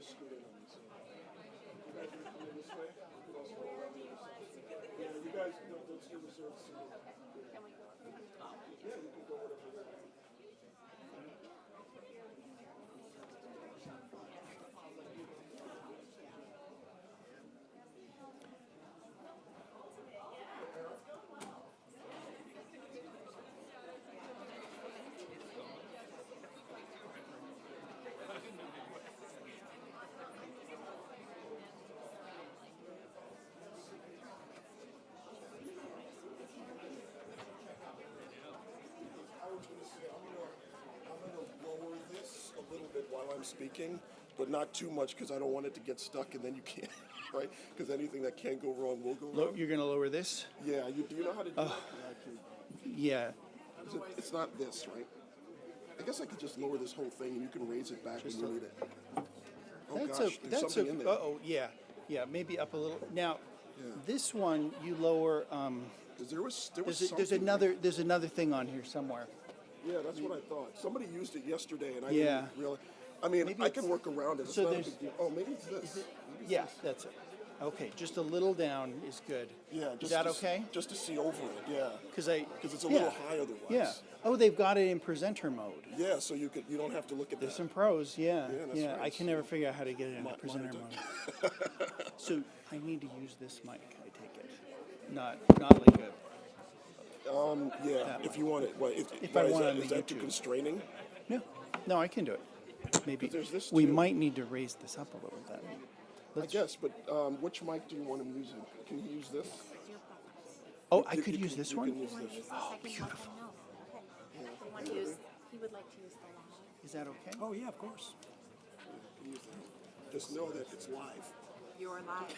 scoot in on me. So, you guys are coming this way. You could also go around the other side. Yeah, you guys don't still reserve seat. Can we go? Yeah, you can go whatever way. I was going to say, I'm going to lower this a little bit while I'm speaking, but not too much because I don't want it to get stuck and then you can't, right? Because anything that can go wrong will go wrong. You're going to lower this? Yeah, do you know how to do that? Yeah. It's not this, right? I guess I could just lower this whole thing and you can raise it back when you need it. Oh gosh, there's something in there. Uh-oh, yeah. Yeah, maybe up a little. Now, Yeah. this one you lower. 'Cause there was There's something. there's another thing on here somewhere. Yeah, that's what I thought. Somebody used it yesterday and I Yeah. didn't realize. I mean, Maybe I can it's- work around it. It's so not a there's- big deal. Oh, maybe it's this. Maybe it's Yeah, this. that's it. Okay, just a little down is good. Yeah, Is that okay? Just to see over it, yeah. Because Because it's a little high otherwise. Yeah. Oh, they've got it in presenter mode. Yeah, so you don't have to look at There's that. some pros, yeah. Yeah, that's right. I can never figure out how to get it in Mi- presenter mine mode. So I need to use this mic, I take it. Not like a. Yeah, That if you want it. What, If why I is want that, it on is the that too YouTube. constraining? No, I can do it. Maybe there's this we too. might need to raise this up a little bit. I guess, but which mic do you want him using? Can he use this? Oh, I You- could you use can- this you one. can use this. Oh, beautiful. We want to use, he would like to use the law. Is that okay? Oh, yeah, of course. You can use that. Just know that it's live. You're live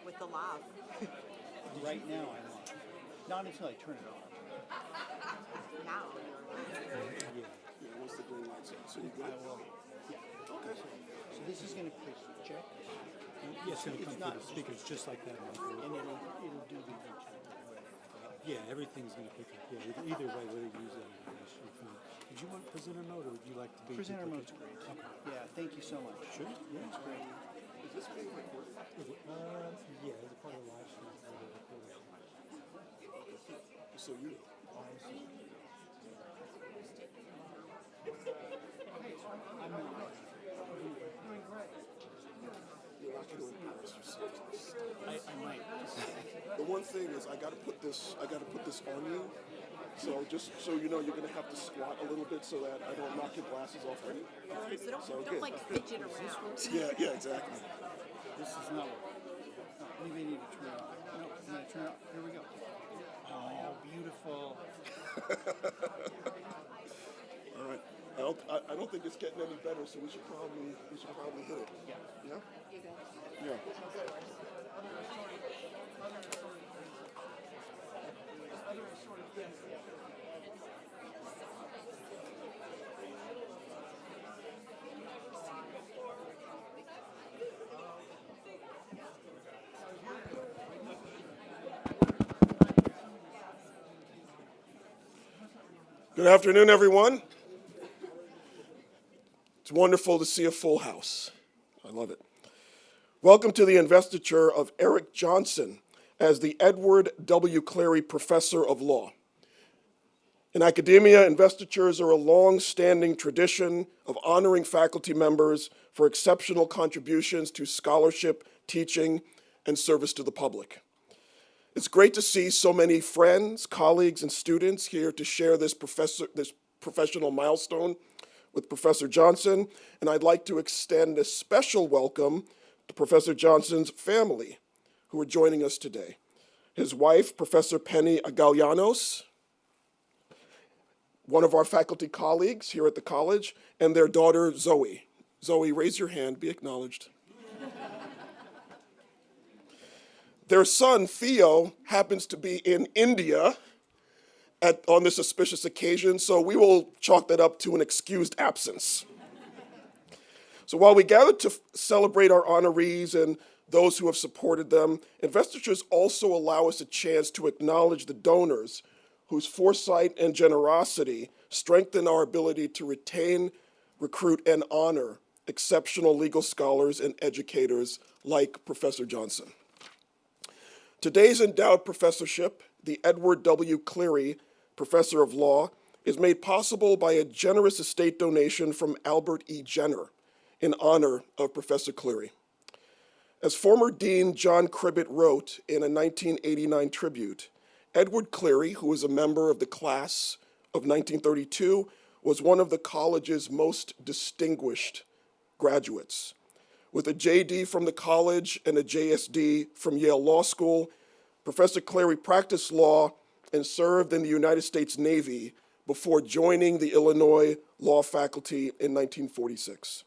with the law. Right now, I'm on. Not until I turn it on. Now you're live. Yeah, once the green light's on. So you I good? will. Yeah. Okay. So this is going to push check, Yeah, it's going to It's come not- through the speakers just like that. and it'll do the YouTube. Yeah, everything's going to pick up. Yeah, either way, whether you use it or not, it's your phone. Did you want presenter mode or would you like to be Presenter mode's duplicate? great. Okay. Yeah, thank you so much. Sure. Yeah, it's great. Is this being recorded? Yeah, it's a part of the live stream. So you. You're not going to embarrass yourself. I might. The one thing is, I got to put this on you. So just so you know, you're going to have to squat a little bit so that I don't knock your glasses off. Ready? So don't, So don't good. like fidget around. Yeah, exactly. This is not working. Oh, maybe I need to turn it on. No, I'm going to turn it on. Here we go. Oh, beautiful. All right. I don't think it's getting any better, so we should probably hit it. Yeah. Yeah. Yeah. Good afternoon, everyone. It's wonderful to see a full house. I love it. Welcome to the investiture of Eric Johnson as the Edward W. Cleary Professor of Law. In academia, investitures are a long-standing tradition of honoring faculty members for exceptional contributions to scholarship, teaching, and service to the public. It's great to see so many friends, colleagues, and students here to share this professional milestone with Professor Johnson, and I'd like to extend a special welcome to Professor Johnson's family, who are joining us today. His wife, Professor Penny Agalianos, one of our faculty colleagues here at the college, and their daughter, Zoe. Zoe, raise your hand, be acknowledged. Their son, Theo, happens to be in India on this auspicious occasion, so we will chalk that up to an excused absence. So while we gather to celebrate our honorees and those who have supported them, investitures also allow us a chance to acknowledge the donors whose foresight and generosity strengthen our ability to retain, recruit, and honor exceptional legal scholars and educators like Professor Johnson. Today's endowed professorship, the Edward W. Cleary Professor of Law, is made possible by a generous estate donation from Albert E. Jenner in honor of Professor Cleary. As former Dean John Cribbett wrote in a 1989 tribute, Edward Cleary, who was a member of the class of 1932, was one of the college's most distinguished graduates. With a JD from the college and a JSD from Yale Law School, Professor Cleary practiced law and served in the United States Navy before joining the Illinois law faculty in 1946.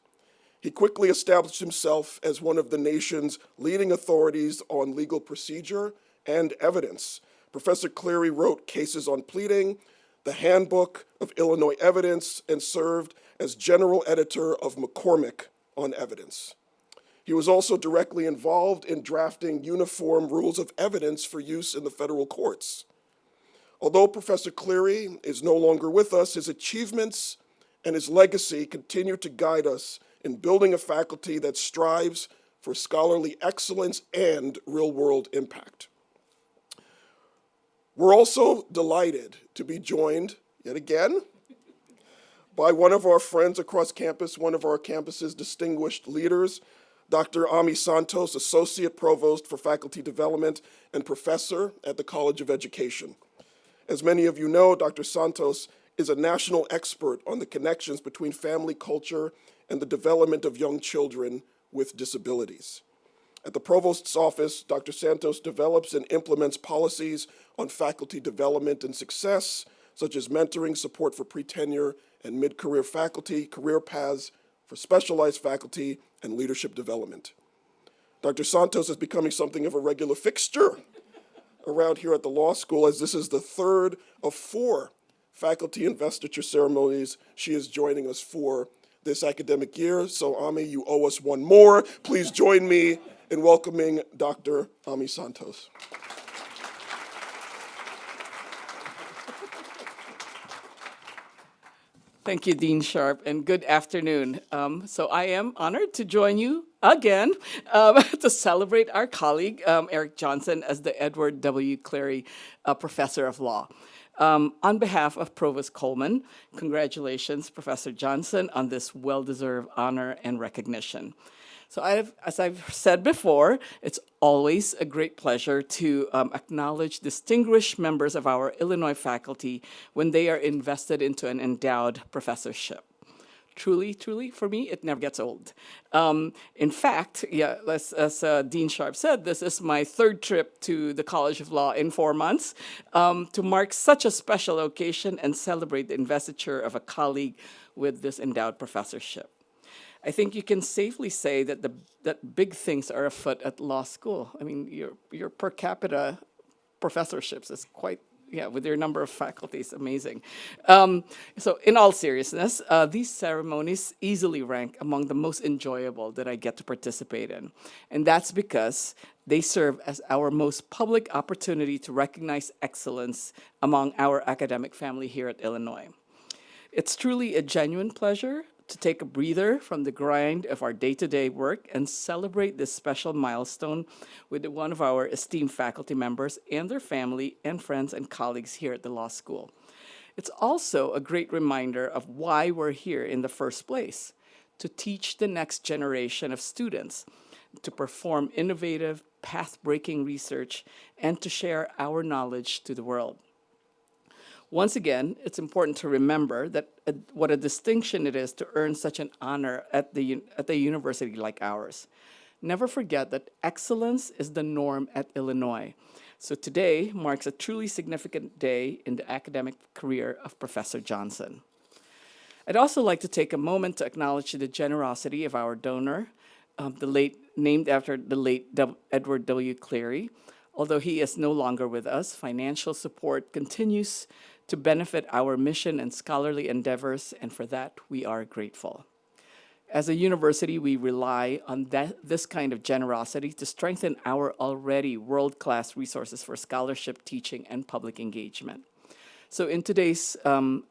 He quickly established himself as one of the nation's leading authorities on legal procedure and evidence. Professor Cleary wrote cases on pleading, the Handbook of Illinois Evidence, and served as general editor of McCormick on Evidence. He was also directly involved in drafting uniform rules of evidence for use in the federal courts. Although Professor Cleary is no longer with us, his achievements and his legacy continue to guide us in building a faculty that strives for scholarly excellence and real-world impact. We're also delighted to be joined, yet again, by one of our friends across campus, one of our campus's distinguished leaders, Dr. Ami Santos, Associate Provost for Faculty Development and Professor at the College of Education. As many of you know, Dr. Santos is a national expert on the connections between family culture and the development of young children with disabilities. At the Provost's office, Dr. Santos develops and implements policies on faculty development and success, such as mentoring, support for pre-tenure and mid-career faculty, career paths for specialized faculty, and leadership development. Dr. Santos is becoming something of a regular fixture around here at the law school, as this is the third of 4 faculty investiture ceremonies she is joining us for this academic year. So, Ami, you owe us one more. Please join me in welcoming Dr. Ami Santos. Thank you, Dean Sharp, and good afternoon. So I am honored to join you again to celebrate our colleague, Eric Johnson, as the Edward W. Cleary Professor of Law. On behalf of Provost Coleman, congratulations, Professor Johnson, on this well-deserved honor and recognition. So as I've said before, it's always a great pleasure to acknowledge distinguished members of our Illinois faculty when they are invested into an endowed professorship. Truly, for me, it never gets old. In fact, as Dean Sharp said, this is my 3rd trip to the College of Law in 4 months to mark such a special occasion and celebrate the investiture of a colleague with this endowed professorship. I think you can safely say that that big things are afoot at law school. I mean, your per capita professorships is quite, with your number of faculties, amazing. So in all seriousness, these ceremonies easily rank among the most enjoyable that I get to participate in. And that's because they serve as our most public opportunity to recognize excellence among our academic family here at Illinois. It's truly a genuine pleasure to take a breather from the grind of our day-to-day work and celebrate this special milestone with one of our esteemed faculty members and their family and friends and colleagues here at the law school. It's also a great reminder of why we're here in the first place, to teach the next generation of students, to perform innovative, path-breaking research, and to share our knowledge to the world. Once again, it's important to remember that what a distinction it is to earn such an honor at a university like ours. Never forget that excellence is the norm at Illinois. So today marks a truly significant day in the academic career of Professor Johnson. I'd also like to take a moment to acknowledge the generosity of our donor, named after the late Edward W. Cleary. Although he is no longer with us, financial support continues to benefit our mission and scholarly endeavors, and for that, we are grateful. As a university, we rely on this kind of generosity to strengthen our already world-class resources for scholarship, teaching, and public engagement. So in today's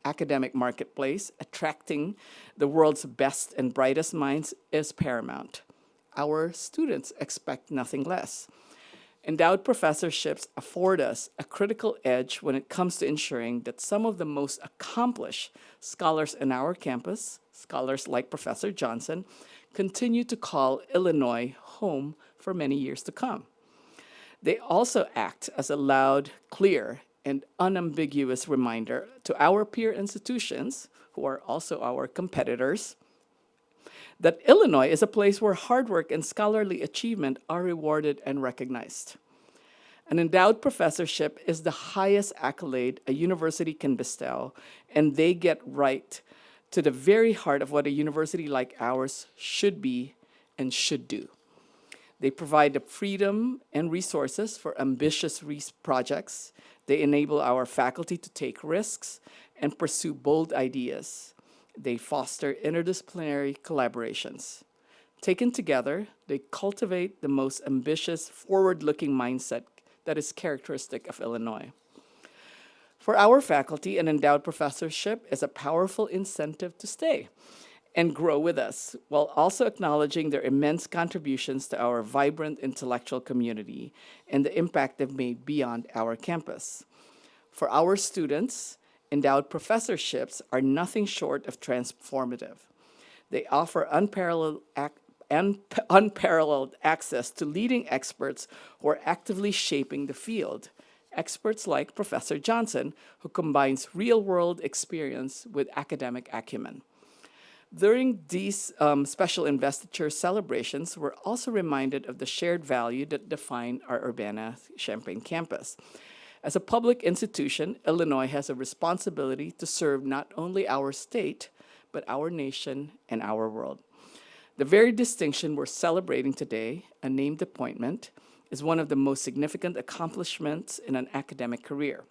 academic marketplace, attracting the world's best and brightest minds is paramount. Our students expect nothing less. Endowed professorships afford us a critical edge when it comes to ensuring that some of the most accomplished scholars in our campus, scholars like Professor Johnson, continue to call Illinois home for many years to come. They also act as a loud, clear, and unambiguous reminder to our peer institutions, who are also our competitors, that Illinois is a place where hard work and scholarly achievement are rewarded and recognized. An endowed professorship is the highest accolade a university can bestow, and they get right to the very heart of what a university like ours should be and should do. They provide the freedom and resources for ambitious projects. They enable our faculty to take risks and pursue bold ideas. They foster interdisciplinary collaborations. Taken together, they cultivate the most ambitious, forward-looking mindset that is characteristic of Illinois. For our faculty, an endowed professorship is a powerful incentive to stay and grow with us, while also acknowledging their immense contributions to our vibrant intellectual community and the impact they've made beyond our campus. For our students, endowed professorships are nothing short of transformative. They offer unparalleled access to leading experts who are actively shaping the field. Experts like Professor Johnson, who combines real-world experience with academic acumen. During these special investiture celebrations, we're also reminded of the shared value that define our Urbana-Champaign campus. As a public institution, Illinois has a responsibility to serve not only our state, but our nation and our world. The very distinction we're celebrating today, a named appointment, is one of the most significant accomplishments in an academic career.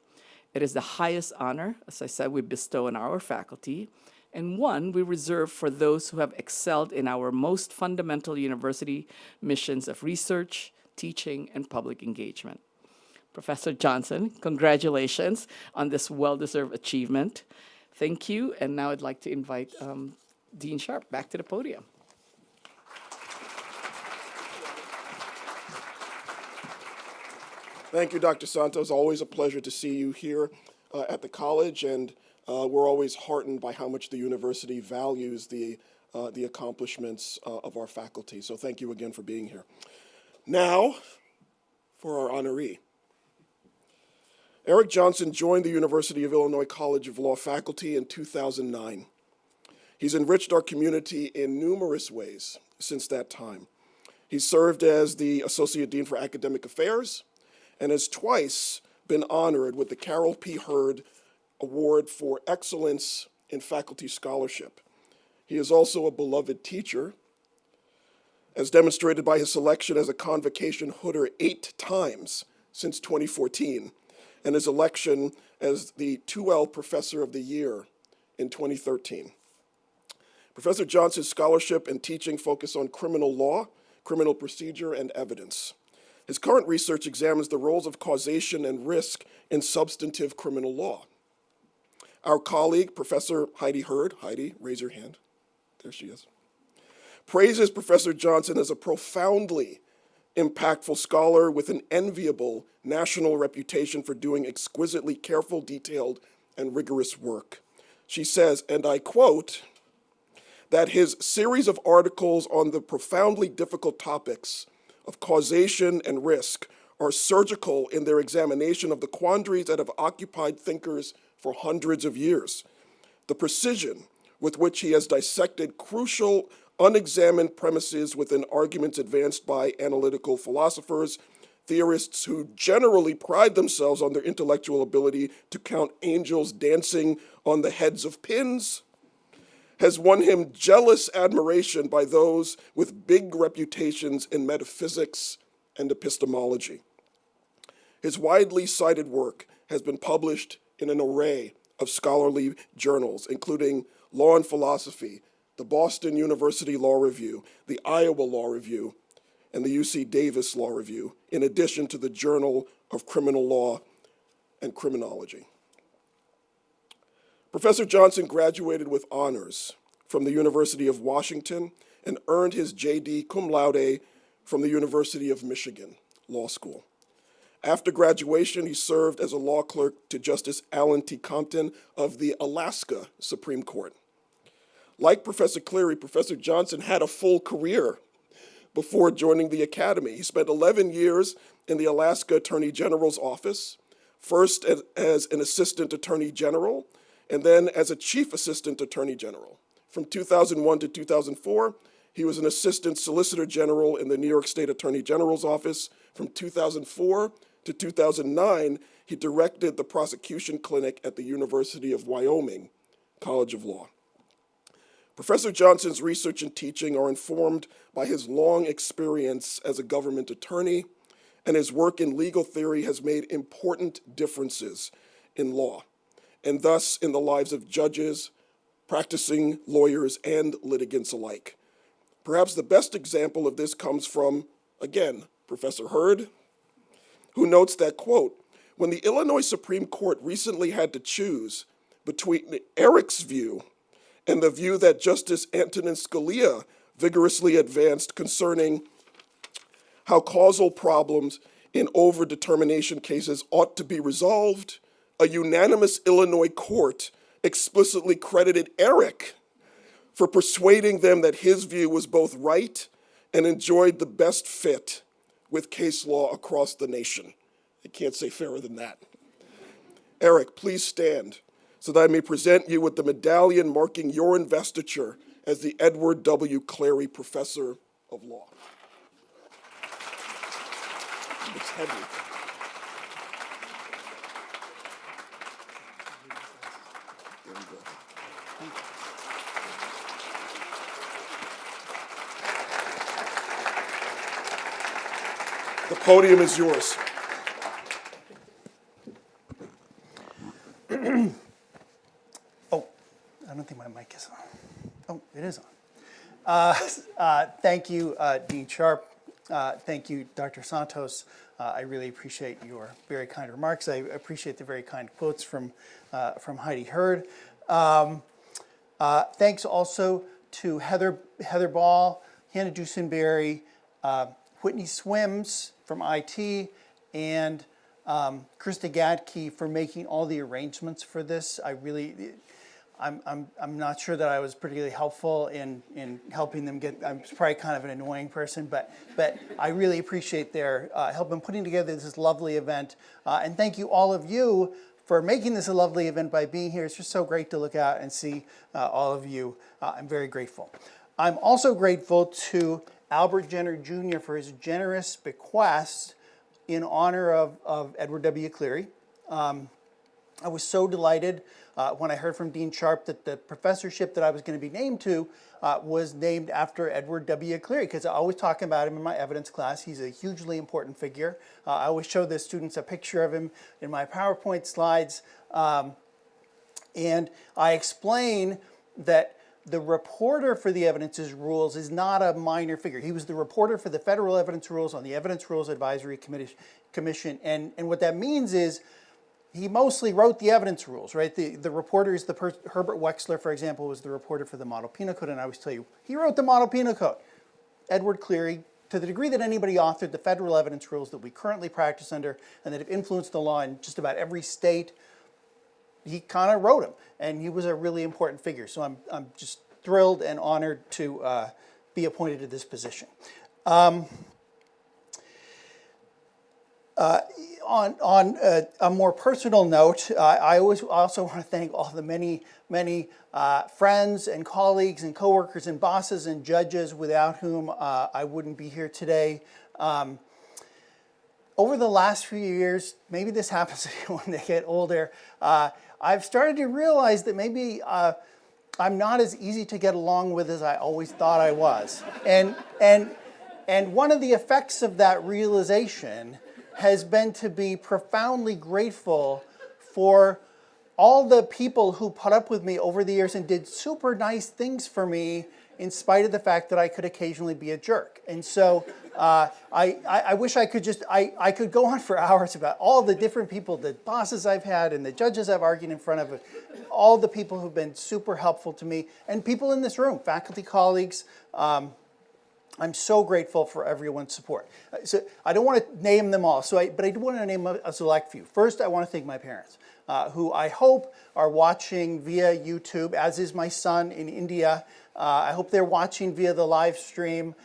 It is the highest honor, as I said, we bestow on our faculty, and one we reserve for those who have excelled in our most fundamental university missions of research, teaching, and public engagement. Professor Johnson, congratulations on this well-deserved achievement. Thank you, and now I'd like to invite Dean Sharp back to the podium. Thank you, Dr. Santos. Always a pleasure to see you here at the college, and we're always heartened by how much the university values the accomplishments of our faculty. So thank you again for being here. Now, for our honoree. Eric Johnson joined the University of Illinois College of Law faculty in 2009. He's enriched our community in numerous ways since that time. He's served as the Associate Dean for Academic Affairs and has twice been honored with the Carol P. Hurd Award for Excellence in Faculty Scholarship. He is also a beloved teacher, as demonstrated by his selection as a Convocation Hooder 8 times since 2014, and his election as the 2L Professor of the Year in 2013. Professor Johnson's scholarship and teaching focus on criminal law, criminal procedure, and evidence. His current research examines the roles of causation and risk in substantive criminal law. Our colleague, Professor Heidi Hurd, Heidi, raise your hand. There she is. Praises Professor Johnson as a profoundly impactful scholar with an enviable national reputation for doing exquisitely careful, detailed, and rigorous work. She says, and I quote, that his series of articles on the profoundly difficult topics of causation and risk are surgical in their examination of the quandaries that have occupied thinkers for hundreds of years. The precision with which he has dissected crucial, unexamined premises within arguments advanced by analytical philosophers, theorists who generally pride themselves on their intellectual ability to count angels dancing on the heads of pins, has won him jealous admiration by those with big reputations in metaphysics and epistemology. His widely cited work has been published in an array of scholarly journals, including Law and Philosophy, the Boston University Law Review, the Iowa Law Review, and the UC Davis Law Review, in addition to the Journal of Criminal Law and Criminology. Professor Johnson graduated with honors from the University of Washington and earned his J.D. cum laude from the University of Michigan Law School. After graduation, he served as a law clerk to Justice Alan T. Compton of the Alaska Supreme Court. Like Professor Cleary, Professor Johnson had a full career before joining the academy. He spent 11 years in the Alaska Attorney General's office, first as an assistant attorney general, and then as a chief assistant attorney general. From 2001 to 2004, he was an assistant solicitor general in the New York State Attorney General's office. From 2004 to 2009, he directed the prosecution clinic at the University of Wyoming College of Law. Professor Johnson's research and teaching are informed by his long experience as a government attorney, and his work in legal theory has made important differences in law, and thus in the lives of judges, practicing lawyers, and litigants alike. Perhaps the best example of this comes from, again, Professor Hurd, who notes that, quote, when the Illinois Supreme Court recently had to choose between Eric's view and the view that Justice Antonin Scalia vigorously advanced concerning how causal problems in overdetermination cases ought to be resolved, a unanimous Illinois court explicitly credited Eric for persuading them that his view was both right and enjoyed the best fit with case law across the nation. I can't say fairer than that. Eric, please stand so that I may present you with the medallion marking your investiture as the Edward W. Cleary Professor of Law. It's heavy. There you go. The podium is yours. Oh, I don't think my mic is on. Oh, it is on. Thank you, Dean Sharp. Thank you, Dr. Santos. I really appreciate your very kind remarks. I appreciate the very kind quotes from Heidi Hurd. Thanks also to Heather Ball, Hannah Dusenberry, Whitney Swims from IT, and Krista Gadke for making all the arrangements for this. I'm not sure that I was particularly helpful in helping them get. I'm probably kind of an annoying person, but I really appreciate their help in putting together this lovely event. And thank you, all of you, for making this a lovely event by being here. It's just so great to look out and see all of you. I'm very grateful. I'm also grateful to Albert Jenner Jr. for his generous bequest in honor of Edward W. Cleary. I was so delighted when I heard from Dean Sharp that the professorship that I was going to be named to was named after Edward W. Cleary, because I always talk about him in my evidence class. He's a hugely important figure. I always show the students a picture of him in my PowerPoint slides. And I explain that the reporter for the evidences rules is not a minor figure. He was the reporter for the federal evidence rules on the Evidence Rules Advisory Commission. And what that means is he mostly wrote the evidence rules, right? The reporter is the person. Herbert Wexler, for example, was the reporter for the Model Penal Code, and I always tell you, he wrote the Model Penal Code. Edward Cleary, to the degree that anybody authored the federal evidence rules that we currently practice under and that have influenced the law in just about every state, he kind of wrote them, and he was a really important figure. So I'm just thrilled and honored to be appointed to this position. On a more personal note, I also want to thank all the many friends and colleagues and coworkers and bosses and judges without whom I wouldn't be here today. Over the last few years, maybe this happens to you when they get older, I've started to realize that maybe I'm not as easy to get along with as I always thought I was. And one of the effects of that realization has been to be profoundly grateful for all the people who put up with me over the years and did super nice things for me in spite of the fact that I could occasionally be a jerk. And so I wish I could I could go on for hours about all the different people, the bosses I've had and the judges I've argued in front of, all the people who've been super helpful to me, and people in this room, faculty colleagues. I'm so grateful for everyone's support. So I don't want to name them all, but I do want to name a select few. First, I want to thank my parents, who I hope are watching via YouTube, as is my son in India. I hope they're watching via the live stream.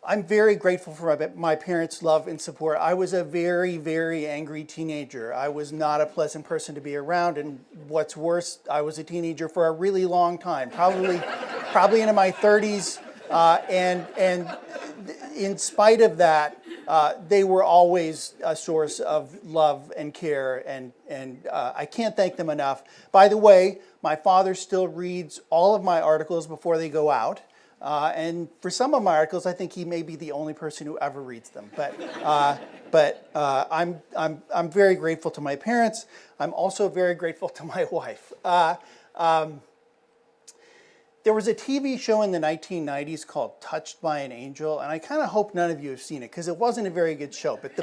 I'm very grateful for my parents' love and support. I was a very, very angry teenager. I was not a pleasant person to be around, and what's worse, I was a teenager for a really long time, probably into my 30s, and in spite of that, they were always a source of love and care, and I can't thank them enough. By the way, my father still reads all of my articles before they go out. And for some of my articles, I think he may be the only person who ever reads them. But I'm very grateful to my parents. I'm also very grateful to my wife. There was a TV show in the 1990s called Touched by an Angel, and I kind of hope none of you have seen it because it wasn't a very good show. But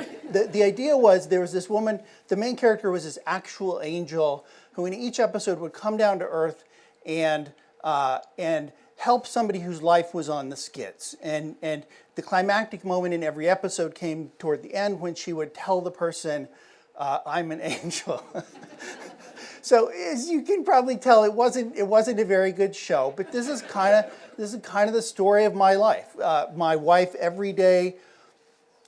the idea was there was this woman, the main character was this actual angel who in each episode would come down to earth and help somebody whose life was on the skids. And the climactic moment in every episode came toward the end when she would tell the person, I'm an angel. So as you can probably tell, it wasn't a very good show, but this is kind of the story of my life. My wife every day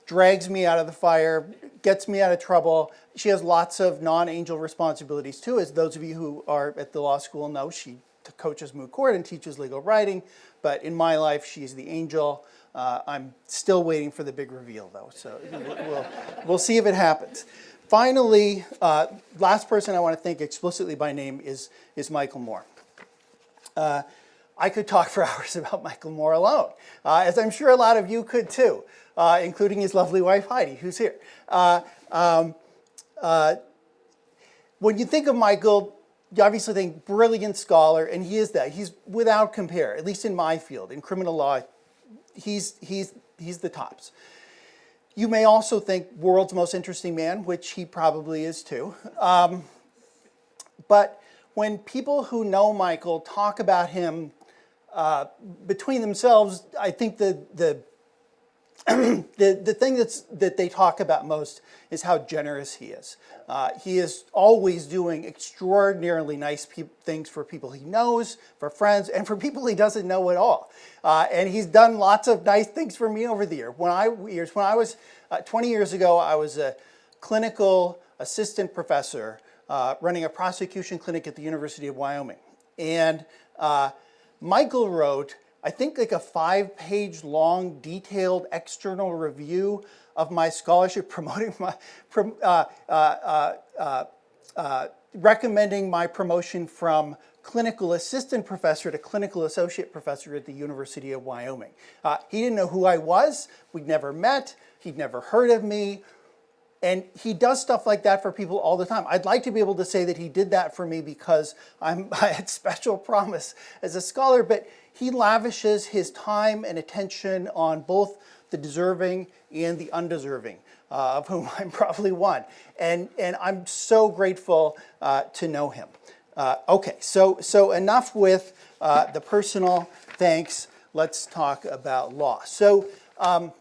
drags me out of the fire, gets me out of trouble. She has lots of non-angel responsibilities too, as those of you who are at the law school know. She coaches moot court and teaches legal writing, but in my life, she's the angel. I'm still waiting for the big reveal, though, so we'll see if it happens. Finally, last person I want to thank explicitly by name is Michael Moore. I could talk for hours about Michael Moore alone, as I'm sure a lot of you could too, including his lovely wife Heidi, who's here. When you think of Michael, you obviously think brilliant scholar, and he is that. He's without compare, at least in my field, in criminal law, he's the tops. You may also think world's most interesting man, which he probably is too. But when people who know Michael talk about him between themselves, I think the thing that they talk about most is how generous he is. He is always doing extraordinarily nice things for people he knows, for friends, and for people he doesn't know at all. And he's done lots of nice things for me over the years. When I was 20 years ago, I was a clinical assistant professor running a prosecution clinic at the University of Wyoming. And Michael wrote, I think, like a 5-page long, detailed external review of my scholarship, promoting my, recommending my promotion from clinical assistant professor to clinical associate professor at the University of Wyoming. He didn't know who I was. We'd never met. He'd never heard of me. And he does stuff like that for people all the time. I'd like to be able to say that he did that for me because I had special promise as a scholar, but he lavishes his time and attention on both the deserving and the undeserving, of whom I'm probably one. And I'm so grateful to know him. Okay, so enough with the personal thanks. Let's talk about law. So I'm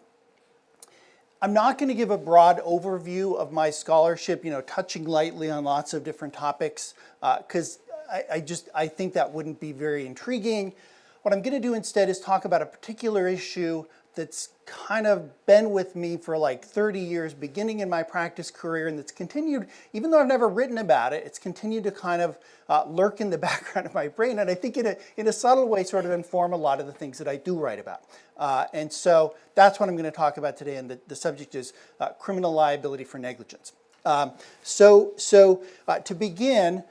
not going to give a broad overview of my scholarship, touching lightly on lots of different topics, because I think that wouldn't be very intriguing. What I'm going to do instead is talk about a particular issue that's kind of been with me for like 30 years, beginning in my practice career, and that's continued, even though I've never written about it, it's continued to kind of lurk in the background of my brain, and I think in a subtle way sort of inform a lot of the things that I do write about. And so that's what I'm going to talk about today, and the subject is criminal liability for negligence. So to begin,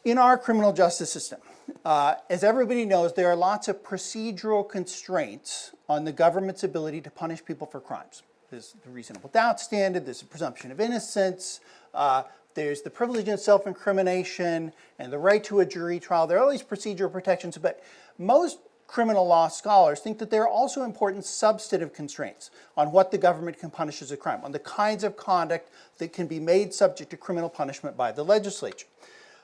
in our criminal justice system, as everybody knows, there are lots of procedural constraints on the government's ability to punish people for crimes. There's the reasonable doubt standard, there's the presumption of innocence, there's the privilege of self-incrimination, and the right to a jury trial. There are all these procedural protections, but most criminal law scholars think that there are also important substantive constraints on what the government can punish as a crime, on the kinds of conduct that can be made subject to criminal punishment by the legislature.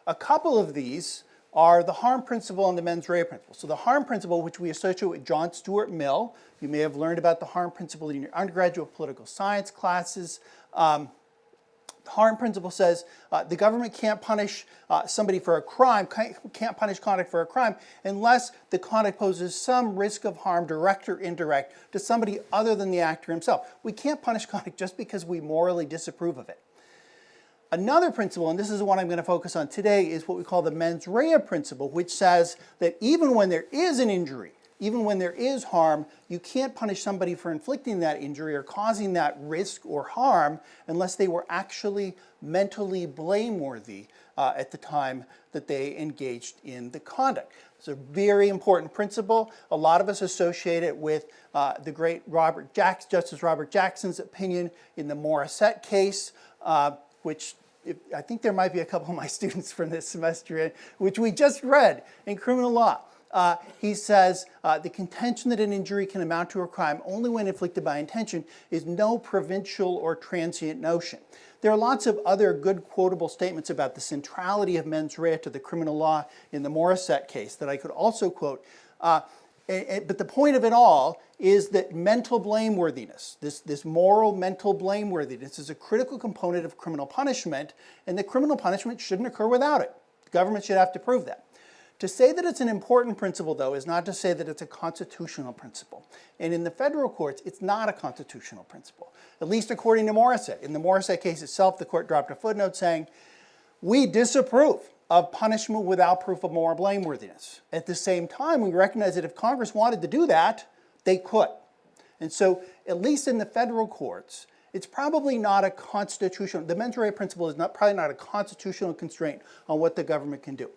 A couple of these are the harm principle and the mens rea principle. So the harm principle, which we associate with John Stuart Mill, you may have learned about the harm principle in your undergraduate political science classes. The harm principle says the government can't punish somebody for a crime, can't punish conduct for a crime, unless the conduct poses some risk of harm, direct or indirect, to somebody other than the actor himself. We can't punish conduct just because we morally disapprove of it. Another principle, and this is the one I'm going to focus on today, is what we call the mens rea principle, which says that even when there is an injury, even when there is harm, you can't punish somebody for inflicting that injury or causing that risk or harm unless they were actually mentally blameworthy at the time that they engaged in the conduct. It's a very important principle. A lot of us associate it with the great Justice Robert Jackson's opinion in the Morissette case, which I think there might be a couple of my students from this semester, which we just read in criminal law. He says the contention that an injury can amount to a crime only when inflicted by intention is no provincial or transient notion. There are lots of other good quotable statements about the centrality of mens rea to the criminal law in the Morissette case that I could also quote. But the point of it all is that mental blameworthiness, this moral mental blameworthiness, is a critical component of criminal punishment, and the criminal punishment shouldn't occur without it. The government should have to prove that. To say that it's an important principle, though, is not to say that it's a constitutional principle. And in the federal courts, it's not a constitutional principle, at least according to Morissette. In the Morissette case itself, the court dropped a footnote saying, we disapprove of punishment without proof of moral blameworthiness. At the same time, we recognize that if Congress wanted to do that, they could. And so, at least in the federal courts, it's probably not a constitutional, the mens rea principle is probably not a constitutional constraint on what the government can do.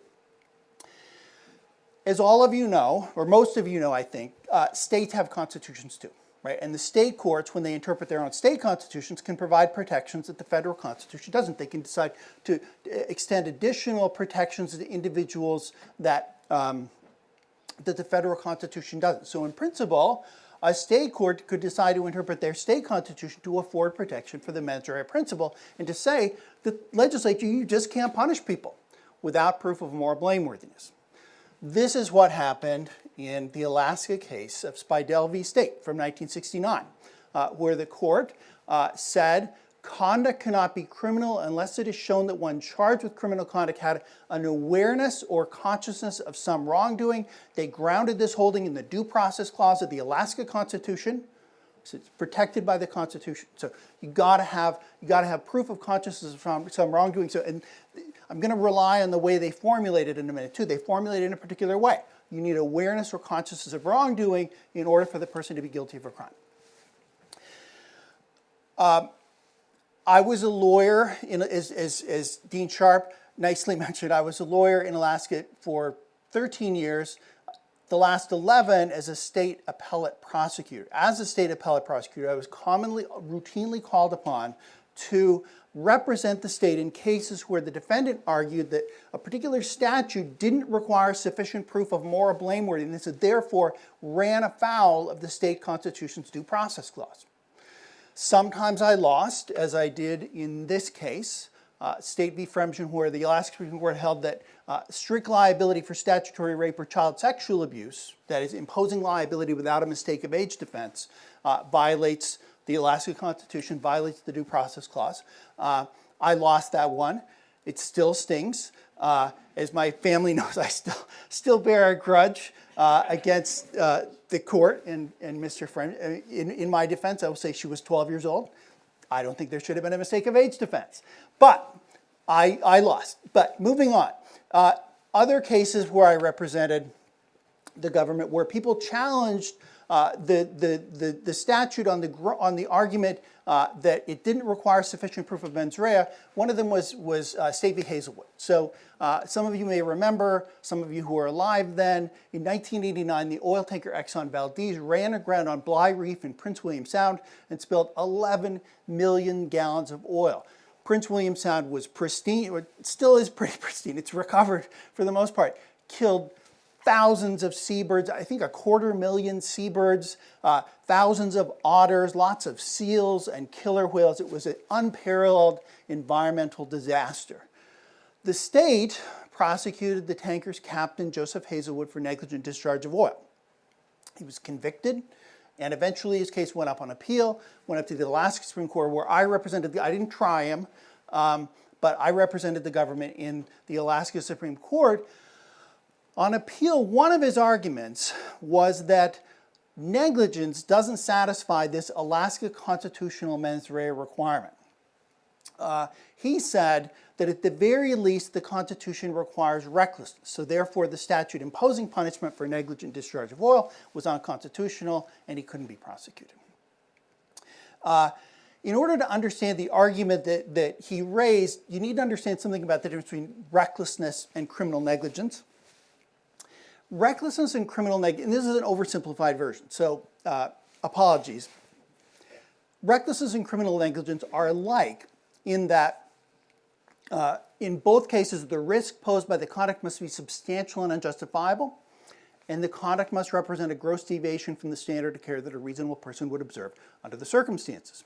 As all of you know, or most of you know, I think, states have constitutions too, right? And the state courts, when they interpret their own state constitutions, can provide protections that the federal constitution doesn't. They can decide to extend additional protections to individuals that the federal constitution doesn't. So in principle, a state court could decide to interpret their state constitution to afford protection for the mens rea principle and to say, the legislature, you just can't punish people without proof of moral blameworthiness. This is what happened in the Alaska case of Spidell v. State from 1969, where the court said conduct cannot be criminal unless it is shown that one charged with criminal conduct had an awareness or consciousness of some wrongdoing. They grounded this holding in the Due Process Clause of the Alaska Constitution. So it's protected by the Constitution. So you gotta have proof of consciousness of some wrongdoing. So, and I'm going to rely on the way they formulated it in a minute too. They formulated it in a particular way. You need awareness or consciousness of wrongdoing in order for the person to be guilty of a crime. I was a lawyer, as Dean Sharp nicely mentioned, I was a lawyer in Alaska for 13 years. The last 11 as a state appellate prosecutor. As a state appellate prosecutor, I was routinely called upon to represent the state in cases where the defendant argued that a particular statute didn't require sufficient proof of moral blameworthiness and therefore ran afoul of the state constitution's Due Process Clause. Sometimes I lost, as I did in this case, State v. Fremgen, where the Alaska Supreme Court held that strict liability for statutory rape or child sexual abuse, that is imposing liability without a mistake of age defense, violates the Alaska Constitution, violates the Due Process Clause. I lost that one. It still stings. As my family knows, I still bear a grudge against the court and Mr. Fremgen. In my defense, I will say she was 12 years old. I don't think there should have been a mistake of age defense. But I lost. But moving on. Other cases where I represented the government where people challenged the statute on the argument that it didn't require sufficient proof of mens rea. One of them was State v. Hazelwood. So some of you may remember, some of you who were alive then, in 1989, the oil tanker Exxon Valdez ran aground on Bligh Reef in Prince William Sound and spilled 11 million gallons of oil. Prince William Sound was pristine, or still is pretty pristine. It's recovered for the most part. Killed thousands of seabirds, I think 250,000 seabirds, thousands of otters, lots of seals and killer whales. It was an unparalleled environmental disaster. The state prosecuted the tanker's captain, Joseph Hazelwood, for negligent discharge of oil. He was convicted, and eventually his case went up on appeal, went up to the Alaska Supreme Court, where I represented, I didn't try him, but I represented the government in the Alaska Supreme Court. On appeal, one of his arguments was that negligence doesn't satisfy this Alaska constitutional mens rea requirement. He said that at the very least, the Constitution requires recklessness. So therefore, the statute imposing punishment for negligent discharge of oil was unconstitutional, and he couldn't be prosecuted. In order to understand the argument that he raised, you need to understand something about the difference between recklessness and criminal negligence. Recklessness and criminal negligence, and this is an oversimplified version, so apologies. Recklessness and criminal negligence are alike in that in both cases, the risk posed by the conduct must be substantial and unjustifiable, and the conduct must represent a gross deviation from the standard of care that a reasonable person would observe under the circumstances.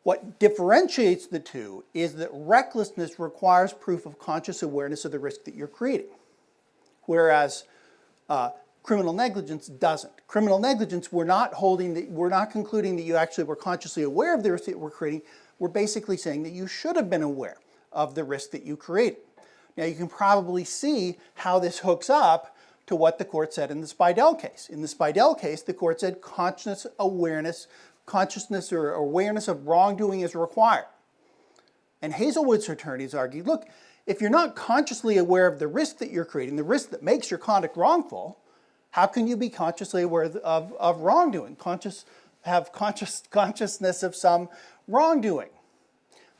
What differentiates the two is that recklessness requires proof of conscious awareness of the risk that you're creating, whereas criminal negligence doesn't. Criminal negligence, we're not concluding that you actually were consciously aware of the risk that we're creating. We're basically saying that you should have been aware of the risk that you created. Now you can probably see how this hooks up to what the court said in the Spidell case. In the Spidell case, the court said consciousness or awareness of wrongdoing is required. And Hazelwood's attorneys argued, look, if you're not consciously aware of the risk that you're creating, the risk that makes your conduct wrongful, how can you be consciously aware of wrongdoing, have consciousness of some wrongdoing?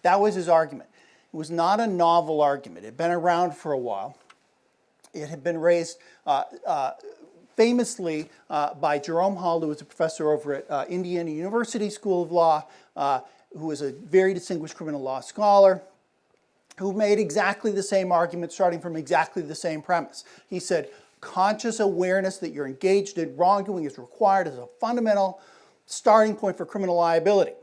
That was his argument. It was not a novel argument. It had been around for a while. It had been raised famously by Jerome Hall, who was a professor over at Indiana University School of Law, who was a very distinguished criminal law scholar, who made exactly the same argument starting from exactly the same premise. He said, conscious awareness that you're engaged in wrongdoing is required as a fundamental starting point for criminal liability.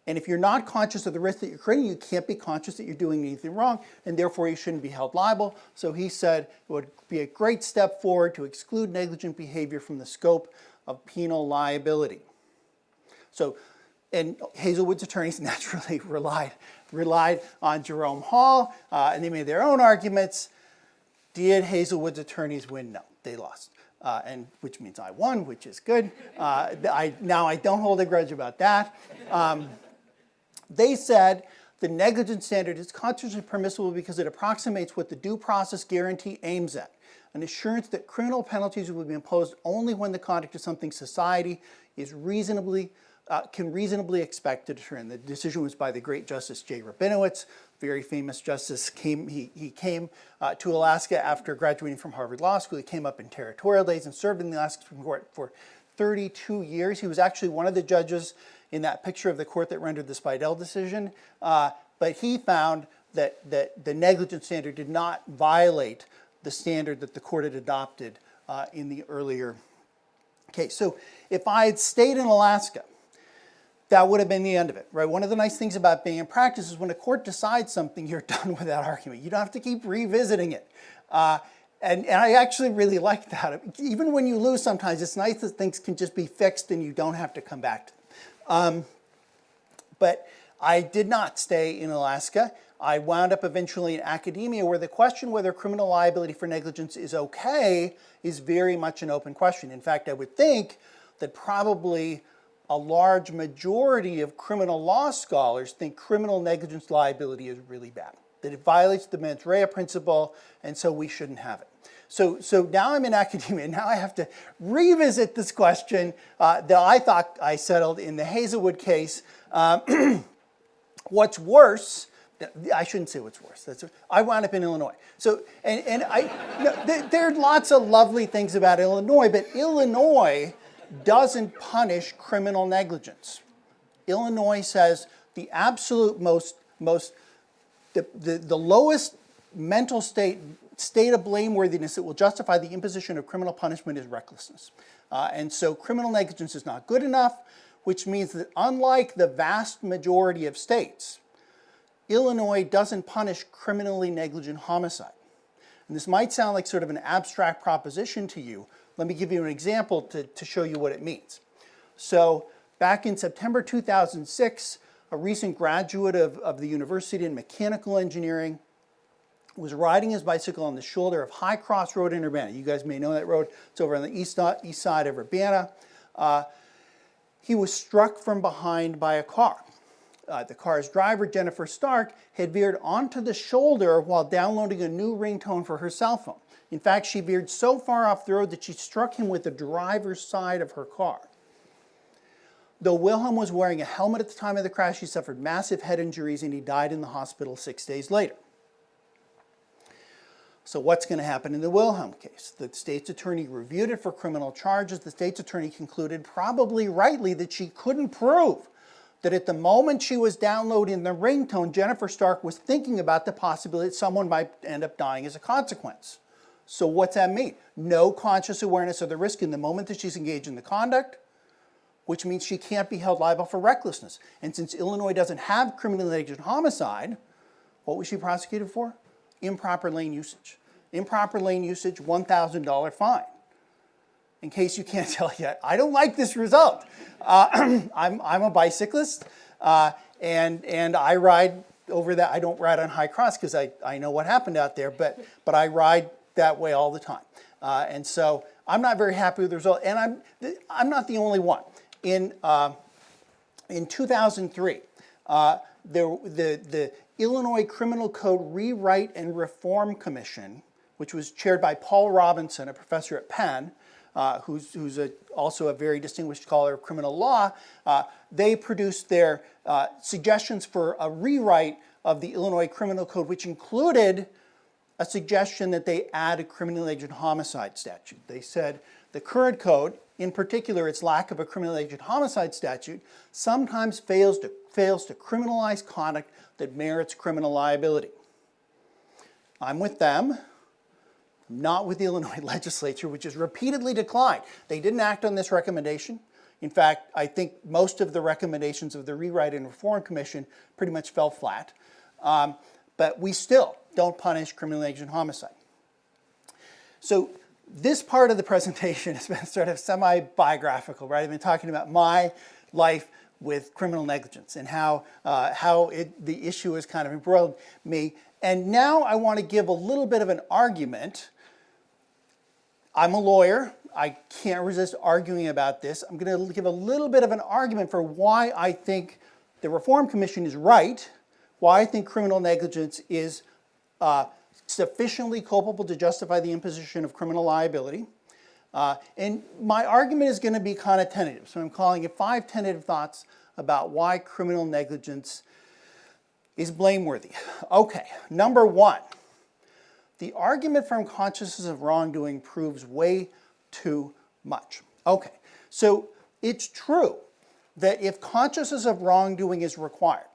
And if you're not conscious of the risk that you're creating, you can't be conscious that you're doing anything wrong, and therefore you shouldn't be held liable. So he said it would be a great step forward to exclude negligent behavior from the scope of penal liability. So, and Hazelwood's attorneys naturally relied on Jerome Hall, and they made their own arguments. Did Hazelwood's attorneys win? No, they lost. And which means I won, which is good. Now I don't hold a grudge about that. They said the negligence standard is constitutionally permissible because it approximates what the due process guarantee aims at, an assurance that criminal penalties will be imposed only when the conduct of something society is can reasonably expect to deter. And the decision was by the great Justice J. Rabinowitz, very famous justice. He came to Alaska after graduating from Harvard Law School. He came up in territorial days and served in the Alaska Supreme Court for 32 years. He was actually one of the judges in that picture of the court that rendered the Spidell decision. But he found that the negligence standard did not violate the standard that the court had adopted in the earlier case. So if I had stayed in Alaska, that would have been the end of it, right? One of the nice things about being in practice is when a court decides something, you're done with that argument. You don't have to keep revisiting it. And I actually really like that. Even when you lose sometimes, it's nice that things can just be fixed and you don't have to come back to them. But I did not stay in Alaska. I wound up eventually in academia, where the question whether criminal liability for negligence is okay is very much an open question. In fact, I would think that probably a large majority of criminal law scholars think criminal negligence liability is really bad, that it violates the mens rea principle, and so we shouldn't have it. So now I'm in academia. Now I have to revisit this question that I thought I settled in the Hazelwood case. What's worse, I shouldn't say what's worse. I wound up in Illinois. So, there are lots of lovely things about Illinois, but Illinois doesn't punish criminal negligence. Illinois says the absolute the lowest mental state state of blameworthiness that will justify the imposition of criminal punishment is recklessness. And so criminal negligence is not good enough, which means that unlike the vast majority of states, Illinois doesn't punish criminally negligent homicide. And this might sound like sort of an abstract proposition to you. Let me give you an example to show you what it means. So back in September 2006, a recent graduate of the university in mechanical engineering was riding his bicycle on the shoulder of High Cross Road in Urbana. You guys may know that road. It's over on the east side of Urbana. He was struck from behind by a car. The car's driver, Jennifer Stark, had veered onto the shoulder while downloading a new ringtone for her cell phone. In fact, she veered so far off the road that she struck him with the driver's side of her car. Though Wilhelm was wearing a helmet at the time of the crash, he suffered massive head injuries and he died in the hospital 6 days later. So what's going to happen in the Wilhelm case? The state's attorney reviewed it for criminal charges. The state's attorney concluded, probably rightly, that she couldn't prove that at the moment she was downloading the ringtone, Jennifer Stark was thinking about the possibility that someone might end up dying as a consequence. So what's that mean? No conscious awareness of the risk in the moment that she's engaged in the conduct, which means she can't be held liable for recklessness. And since Illinois doesn't have criminally negligent homicide, what was she prosecuted for? Improper lane usage. Improper lane usage, $1,000 fine. In case you can't tell yet, I don't like this result. I'm a bicyclist, and I ride over that. I don't ride on High Cross because I know what happened out there, but I ride that way all the time. And so I'm not very happy with the result, and I'm not the only one. In 2003, the Illinois Criminal Code Rewrite and Reform Commission, which was chaired by Paul Robinson, a professor at Penn, who's also a very distinguished scholar of criminal law, they produced their suggestions for a rewrite of the Illinois Criminal Code, which included a suggestion that they add a criminally negligent homicide statute. They said the current code, in particular its lack of a criminally negligent homicide statute, sometimes fails to criminalize conduct that merits criminal liability. I'm with them, not with the Illinois legislature, which has repeatedly declined. They didn't act on this recommendation. In fact, I think most of the recommendations of the Rewrite and Reform Commission pretty much fell flat. But we still don't punish criminally negligent homicide. So this part of the presentation has been sort of semi-biographical, right? I've been talking about my life with criminal negligence and how the issue has kind of embroiled me. And now I want to give a little bit of an argument. I'm a lawyer. I can't resist arguing about this. I'm going to give a little bit of an argument for why I think the Reform Commission is right, why I think criminal negligence is sufficiently culpable to justify the imposition of criminal liability. And my argument is going to be kind of tentative. So I'm calling it 5 tentative thoughts about why criminal negligence is blameworthy. Okay, number 1. The argument from consciousness of wrongdoing proves way too much. Okay, so it's true that if consciousness of wrongdoing is required,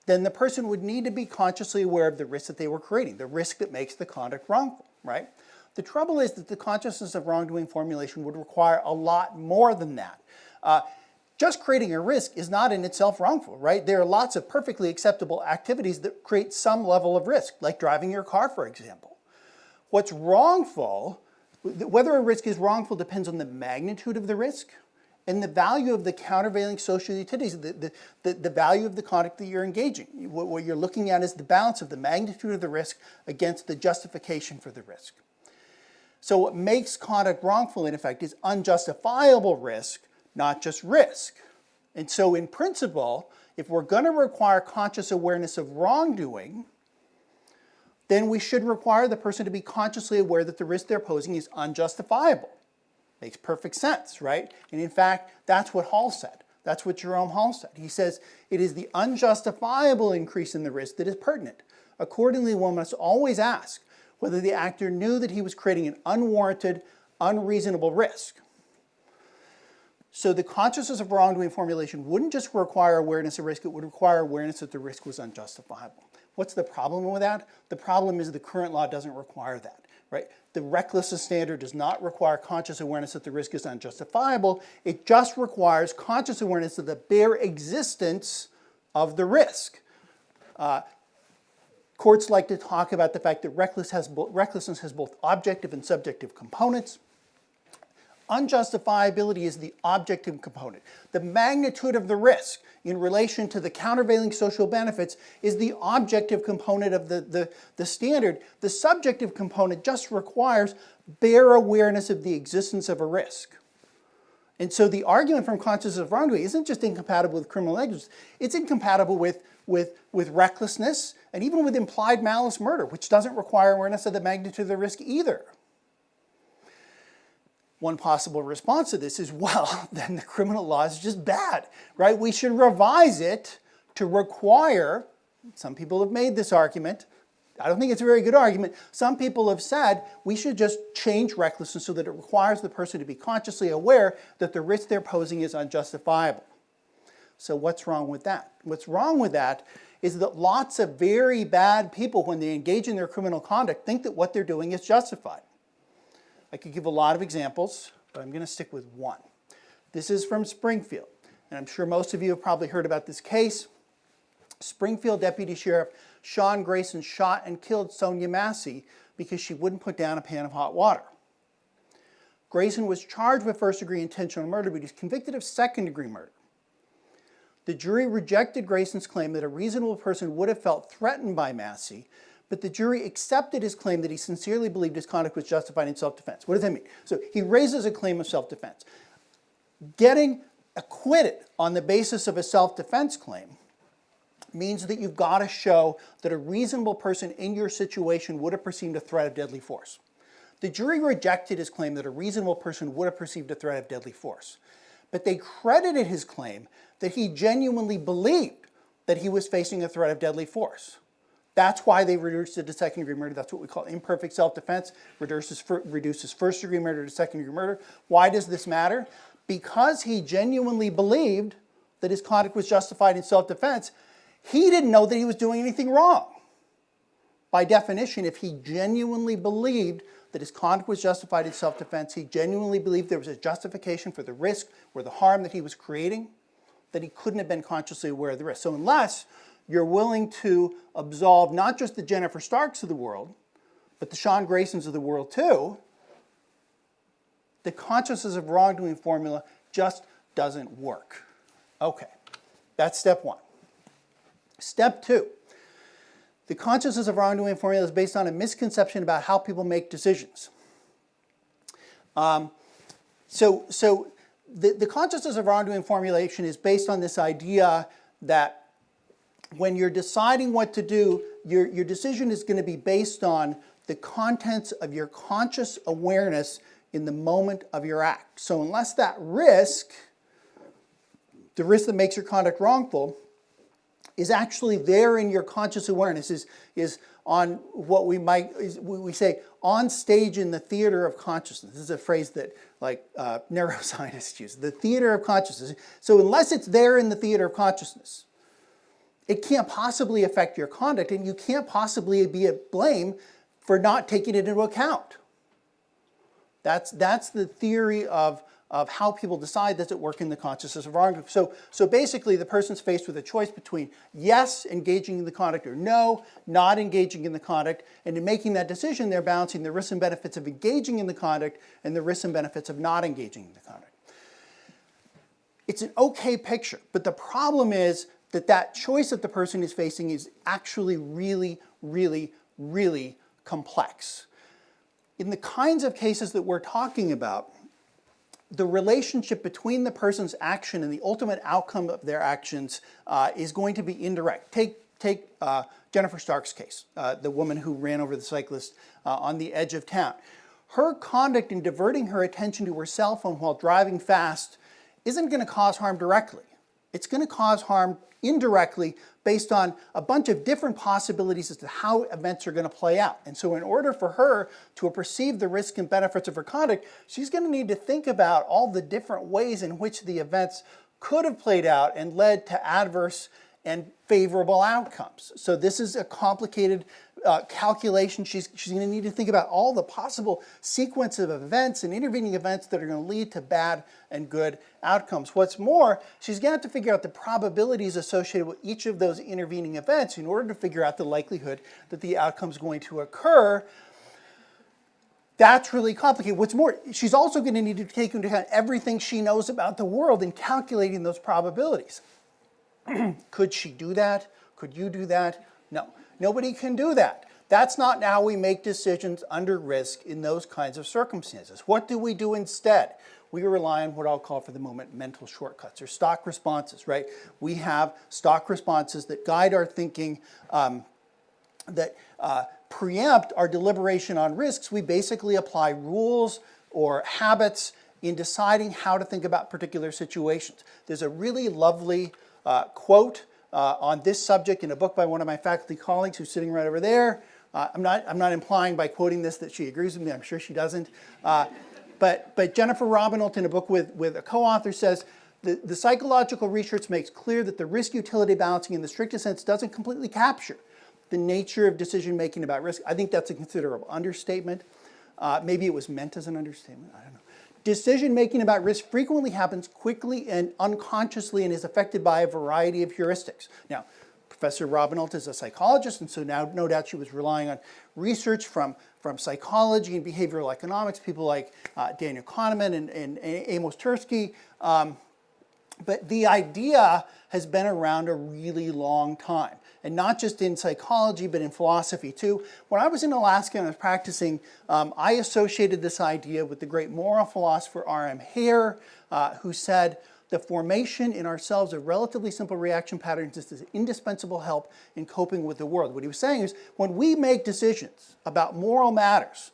then the person would need to be consciously aware of the risk that they were creating, the risk that makes the conduct wrongful, right? The trouble is that the consciousness of wrongdoing formulation would require a lot more than that. Just creating a risk is not in itself wrongful, right? There are lots of perfectly acceptable activities that create some level of risk, like driving your car, for example. What's wrongful, whether a risk is wrongful depends on the magnitude of the risk and the value of the countervailing social utilities, the value of the conduct that you're engaging. What you're looking at is the balance of the magnitude of the risk against the justification for the risk. So what makes conduct wrongful, in effect, is unjustifiable risk, not just risk. And so in principle, if we're going to require conscious awareness of wrongdoing, then we should require the person to be consciously aware that the risk they're posing is unjustifiable. Makes perfect sense, right? And in fact, that's what Hall said. That's what Jerome Hall said. He says, it is the unjustifiable increase in the risk that is pertinent. Accordingly, one must always ask whether the actor knew that he was creating an unwarranted, unreasonable risk. So the consciousness of wrongdoing formulation wouldn't just require awareness of risk, it would require awareness that the risk was unjustifiable. What's the problem with that? The problem is the current law doesn't require that, right? The recklessness standard does not require conscious awareness that the risk is unjustifiable. It just requires conscious awareness of the bare existence of the risk. Courts like to talk about the fact that recklessness has both objective and subjective components. Unjustifiability is the objective component. The magnitude of the risk in relation to the countervailing social benefits is the objective component of the standard. The subjective component just requires bare awareness of the existence of a risk. And so the argument from consciousness of wrongdoing isn't just incompatible with criminal negligence, it's incompatible with recklessness and even with implied malice murder, which doesn't require awareness of the magnitude of the risk either. One possible response to this is, well, then the criminal law is just bad, right? We should revise it to require, some people have made this argument, I don't think it's a very good argument, some people have said we should just change recklessness so that it requires the person to be consciously aware that the risk they're posing is unjustifiable. So what's wrong with that? What's wrong with that is that lots of very bad people, when they engage in their criminal conduct, think that what they're doing is justified. I could give a lot of examples, but I'm going to stick with one. This is from Springfield, and I'm sure most of you have probably heard about this case. Springfield Deputy Sheriff Sean Grayson shot and killed Sonia Massey because she wouldn't put down a pan of hot water. Grayson was charged with first-degree intentional murder, but he was convicted of second-degree murder. The jury rejected Grayson's claim that a reasonable person would have felt threatened by Massey, but the jury accepted his claim that he sincerely believed his conduct was justified in self-defense. What does that mean? So he raises a claim of self-defense. Getting acquitted on the basis of a self-defense claim means that you've got to show that a reasonable person in your situation would have perceived a threat of deadly force. The jury rejected his claim that a reasonable person would have perceived a threat of deadly force, but they credited his claim that he genuinely believed that he was facing a threat of deadly force. That's why they reduced it to second-degree murder. That's what we call imperfect self-defense, reduces first-degree murder to second-degree murder. Why does this matter? Because he genuinely believed that his conduct was justified in self-defense, he didn't know that he was doing anything wrong. By definition, if he genuinely believed that his conduct was justified in self-defense, he genuinely believed there was a justification for the risk or the harm that he was creating, that he couldn't have been consciously aware of the risk. So unless you're willing to absolve not just the Jennifer Starks of the world, but the Sean Graysons of the world too, the consciousness of wrongdoing formula just doesn't work. Okay, that's step one. Step two, the consciousness of wrongdoing formula is based on a misconception about how people make decisions. So the consciousness of wrongdoing formulation is based on this idea that when you're deciding what to do, your decision is going to be based on the contents of your conscious awareness in the moment of your act. So unless that risk, the risk that makes your conduct wrongful, is actually there in your conscious awareness, is on what we say, on stage in the theater of consciousness. This is a phrase that neuroscientists use, the theater of consciousness. So unless it's there in the theater of consciousness, it can't possibly affect your conduct, and you can't possibly be at blame for not taking it into account. That's the theory of how people decide, does it work in the consciousness of wrongdoing. So basically the person's faced with a choice between yes, engaging in the conduct, or no, not engaging in the conduct, and in making that decision they're balancing the risks and benefits of engaging in the conduct and the risks and benefits of not engaging in the conduct. It's an okay picture, but the problem is that choice that the person is facing is actually really, really, really complex. In the kinds of cases that we're talking about, the relationship between the person's action and the ultimate outcome of their actions is going to be indirect. Take Jennifer Stark's case, the woman who ran over the cyclist on the edge of town. Her conduct in diverting her attention to her cell phone while driving fast isn't going to cause harm directly. It's going to cause harm indirectly based on a bunch of different possibilities as to how events are going to play out. And so in order for her to perceive the risks and benefits of her conduct, she's going to need to think about all the different ways in which the events could have played out and led to adverse and favorable outcomes. So this is a complicated calculation. She's going to need to think about all the possible sequence of events and intervening events that are going to lead to bad and good outcomes. What's more, she's going to have to figure out the probabilities associated with each of those intervening events in order to figure out the likelihood that the outcome is going to occur. That's really complicated. What's more, she's also going to need to take into account everything she knows about the world in calculating those probabilities. Could she do that? Could you do that? No. Nobody can do that. That's not how we make decisions under risk in those kinds of circumstances. What do we do instead? We rely on what I'll call for the moment mental shortcuts or stock responses, right? We have stock responses that guide our thinking, that preempt our deliberation on risks. We basically apply rules or habits in deciding how to think about particular situations. There's a really lovely quote on this subject in a book by one of my faculty colleagues who's sitting right over there. I'm not implying by quoting this that she agrees with me. I'm sure she doesn't. But Jennifer Robinalt in a book with a co-author says, the psychological research makes clear that the risk-utility balancing in the strictest sense doesn't completely capture the nature of decision-making about risk. I think that's a considerable understatement. Maybe it was meant as an understatement. I don't know. Decision-making about risk frequently happens quickly and unconsciously and is affected by a variety of heuristics. Now, Professor Robinalt is a psychologist, and so now no doubt she was relying on research from psychology and behavioral economics, people like Daniel Kahneman and Amos Tversky. But the idea has been around a really long time. And not just in psychology, but in philosophy too. When I was in Alaska and I was practicing, I associated this idea with the great moral philosopher R.M. Hare, who said, the formation in ourselves of relatively simple reaction patterns is an indispensable help in coping with the world. What he was saying is, when we make decisions about moral matters,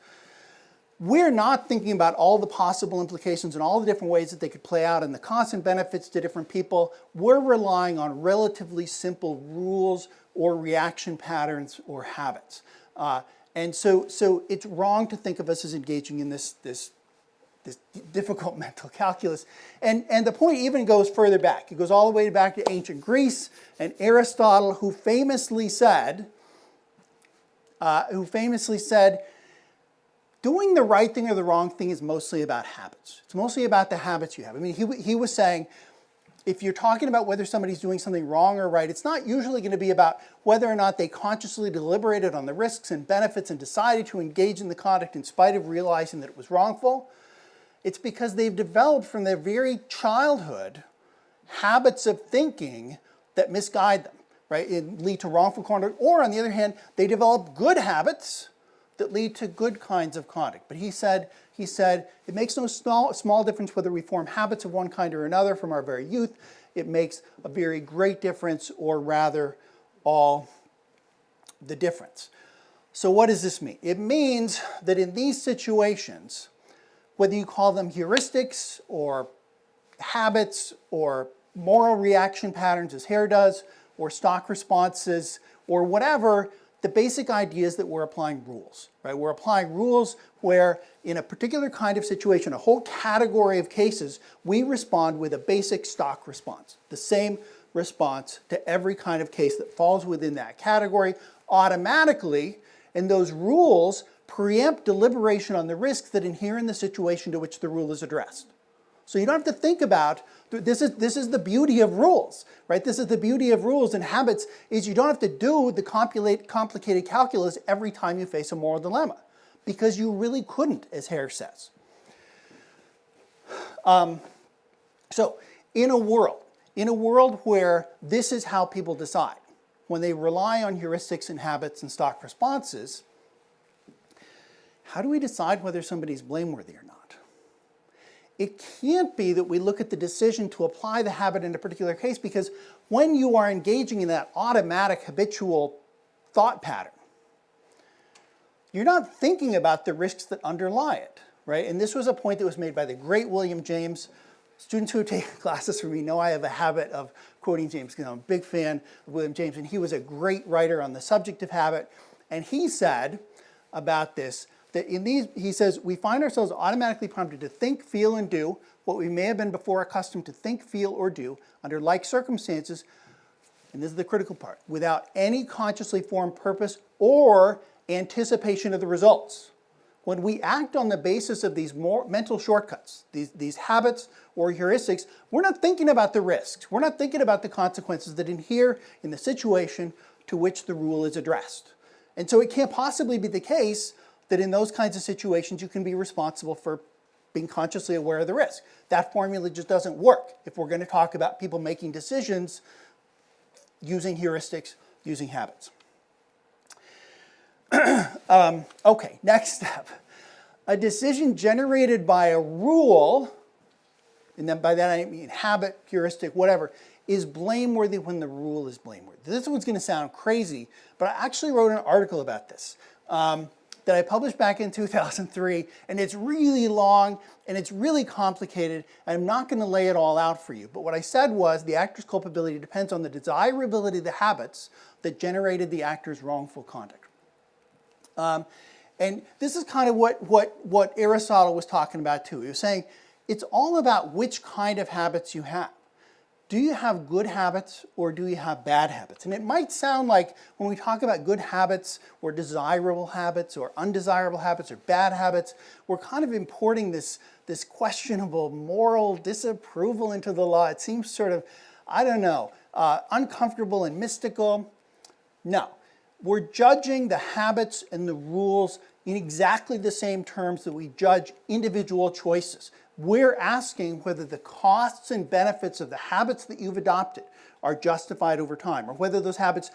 we're not thinking about all the possible implications and all the different ways that they could play out and the constant benefits to different people. We're relying on relatively simple rules or reaction patterns or habits. And so it's wrong to think of us as engaging in this difficult mental calculus. And the point even goes further back. It goes all the way back to ancient Greece and Aristotle, who famously said, doing the right thing or the wrong thing is mostly about habits. It's mostly about the habits you have. I mean, he was saying, if you're talking about whether somebody's doing something wrong or right, it's not usually going to be about whether or not they consciously deliberated on the risks and benefits and decided to engage in the conduct in spite of realizing that it was wrongful. It's because they've developed from their very childhood habits of thinking that misguide them, right? It lead to wrongful conduct. Or on the other hand, they develop good habits that lead to good kinds of conduct. But he said, it makes no small difference whether we form habits of one kind or another from our very youth. It makes a very great difference, or rather, all the difference. So what does this mean? It means that in these situations, whether you call them heuristics or habits or moral reaction patterns, as Hare does, or stock responses, or whatever, the basic idea is that we're applying rules, right? We're applying rules where in a particular kind of situation, a whole category of cases, we respond with a basic stock response, the same response to every kind of case that falls within that category automatically, and those rules preempt deliberation on the risks that inhere in the situation to which the rule is addressed. So you don't have to think about, this is the beauty of rules, right? This is the beauty of rules and habits, is you don't have to do the complicated calculus every time you face a moral dilemma, because you really couldn't, as Hare says. So in a world where this is how people decide, when they rely on heuristics and habits and stock responses, how do we decide whether somebody's blameworthy or not? It can't be that we look at the decision to apply the habit in a particular case, because when you are engaging in that automatic habitual thought pattern, you're not thinking about the risks that underlie it, right? And this was a point that was made by the great William James. Students who have taken classes from me know I have a habit of quoting James, because I'm a big fan of William James, and he was a great writer on the subject of habit. And he said about this, that in these, he says, we find ourselves automatically prompted to think, feel, and do what we may have been before accustomed to think, feel, or do under like circumstances. and this is the critical part, without any consciously formed purpose or anticipation of the results. When we act on the basis of these mental shortcuts, these habits or heuristics, we're not thinking about the risks. We're not thinking about the consequences that adhere in the situation to which the rule is addressed. And so it can't possibly be the case that in those kinds of situations you can be responsible for being consciously aware of the risk. That formula just doesn't work if we're going to talk about people making decisions using heuristics, using habits. Okay, next step. A decision generated by a rule, and then by that I mean habit, heuristic, whatever, is blameworthy when the rule is blameworthy. This one's going to sound crazy, but I actually wrote an article about this that I published back in 2003, and it's really long and it's really complicated, and I'm not going to lay it all out for you. But what I said was the actor's culpability depends on the desirability of the habits that generated the actor's wrongful conduct. And this is kind of what Aristotle was talking about too. He was saying it's all about which kind of habits you have. Do you have good habits or do you have bad habits? And it might sound like when we talk about good habits or desirable habits or undesirable habits or bad habits, we're kind of importing this questionable moral disapproval into the law. It seems sort of, I don't know, uncomfortable and mystical. No. We're judging the habits and the rules in exactly the same terms that we judge individual choices. We're asking whether the costs and benefits of the habits that you've adopted are justified over time, or whether those habits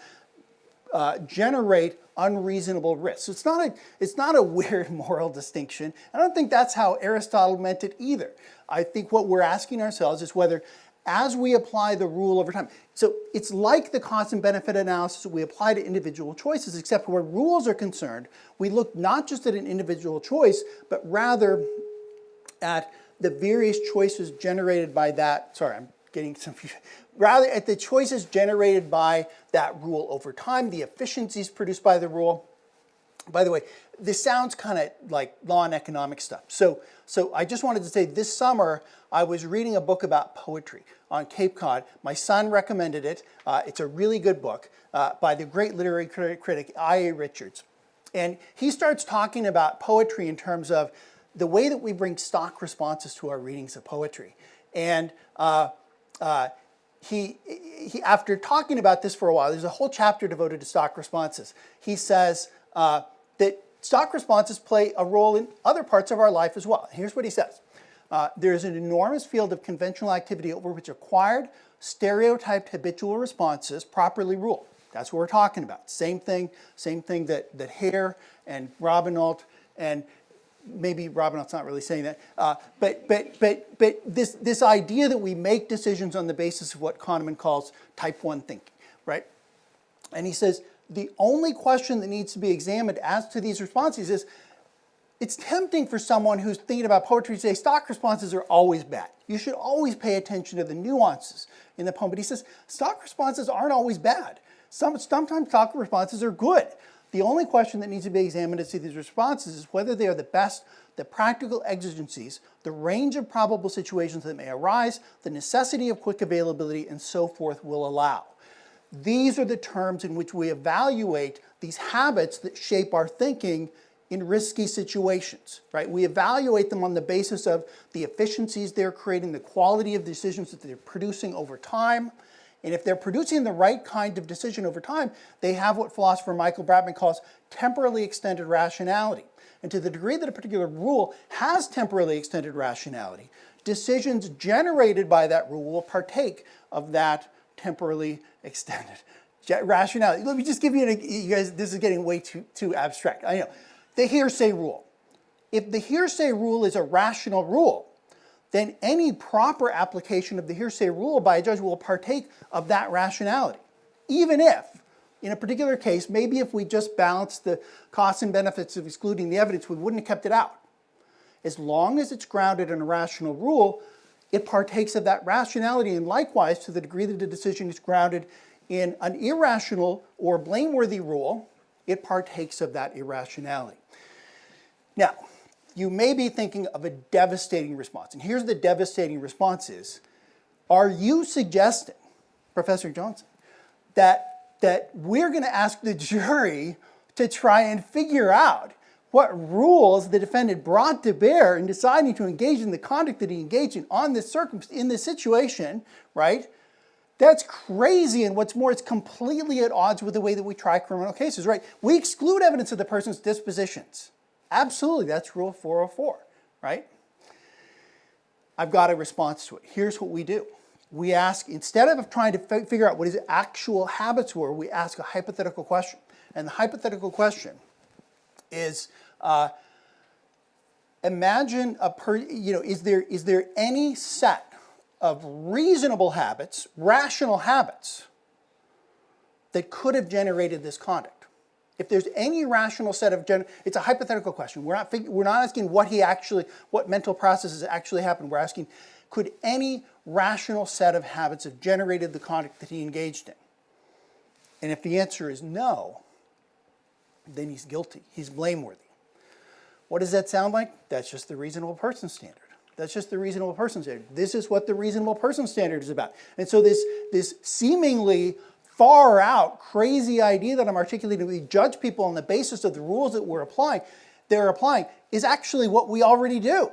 generate unreasonable risks. It's not a weird moral distinction. I don't think that's how Aristotle meant it either. I think what we're asking ourselves is whether, as we apply the rule over time, so it's like the cost and benefit analysis that we apply to individual choices, except where rules are concerned, we look not just at an individual choice, but rather at the various choices generated by that, sorry, I'm getting some, rather at the choices generated by that rule over time, the efficiencies produced by the rule. By the way, this sounds kind of like law and economic stuff. So I just wanted to say this summer, I was reading a book about poetry on Cape Cod. My son recommended it. It's a really good book by the great literary critic I.A. Richards. And he starts talking about poetry in terms of the way that we bring stock responses to our readings of poetry. And he after talking about this for a while, there's a whole chapter devoted to stock responses. He says that stock responses play a role in other parts of our life as well. Here's what he says. There is an enormous field of conventional activity over which acquired, stereotyped habitual responses properly rule. That's what we're talking about. Same thing that Hare and Robinault, and maybe Robinault's not really saying that, but this idea that we make decisions on the basis of what Kahneman calls type 1 thinking, right? And he says the only question that needs to be examined as to these responses is, it's tempting for someone who's thinking about poetry to say stock responses are always bad. You should always pay attention to the nuances in the poem. But he says stock responses aren't always bad. Sometimes stock responses are good. The only question that needs to be examined as to these responses is whether they are the best, the practical exigencies, the range of probable situations that may arise, the necessity of quick availability, and so forth will allow. These are the terms in which we evaluate these habits that shape our thinking in risky situations, right? We evaluate them on the basis of the efficiencies they're creating, the quality of decisions that they're producing over time. And if they're producing the right kind of decision over time, they have what philosopher Michael Bratman calls temporally extended rationality. And to the degree that a particular rule has temporally extended rationality, decisions generated by that rule will partake of that temporally extended rationality. Let me just give you you guys, this is getting way too abstract. I know. The hearsay rule. If the hearsay rule is a rational rule, then any proper application of the hearsay rule by a judge will partake of that rationality. Even if, in a particular case, maybe if we just balanced the costs and benefits of excluding the evidence, we wouldn't have kept it out. As long as it's grounded in a rational rule, it partakes of that rationality, and likewise, to the degree that the decision is grounded in an irrational or blameworthy rule, it partakes of that irrationality. Now, you may be thinking of a devastating response. And here's the devastating response is, are you suggesting, Professor Johnson, that we're going to ask the jury to try and figure out what rules the defendant brought to bear in deciding to engage in the conduct that he engaged in on this in this situation, right? That's crazy, and what's more, it's completely at odds with the way that we try criminal cases, right? We exclude evidence of the person's dispositions. Absolutely, that's Rule 404, right? I've got a response to it. Here's what we do. We ask, instead of trying to figure out what his actual habits were, we ask a hypothetical question. And the hypothetical question is, imagine is there any set of reasonable habits, rational habits, that could have generated this conduct? If there's any rational set of it's a hypothetical question. We're not asking what mental processes actually happened. We're asking, could any rational set of habits have generated the conduct that he engaged in? And if the answer is no, then he's guilty. He's blameworthy. What does that sound like? That's just the reasonable person standard. That's just the reasonable person standard. This is what the reasonable person standard is about. And so this seemingly far out, crazy idea that I'm articulating, we judge people on the basis of the rules that they're applying, is actually what we already do.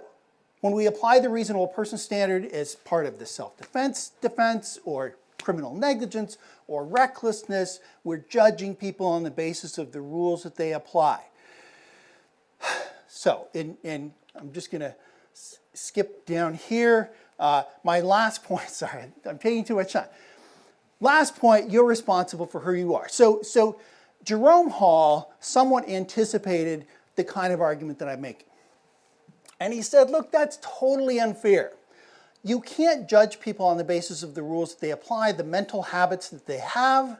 When we apply the reasonable person standard as part of the self-defense defense or criminal negligence or recklessness, we're judging people on the basis of the rules that they apply. So, and I'm just going to skip down here. My last point, sorry, I'm taking too much time. Last point, you're responsible for who you are. So Jerome Hall somewhat anticipated the kind of argument that I'm making. And he said, look, that's totally unfair. You can't judge people on the basis of the rules that they apply, the mental habits that they have,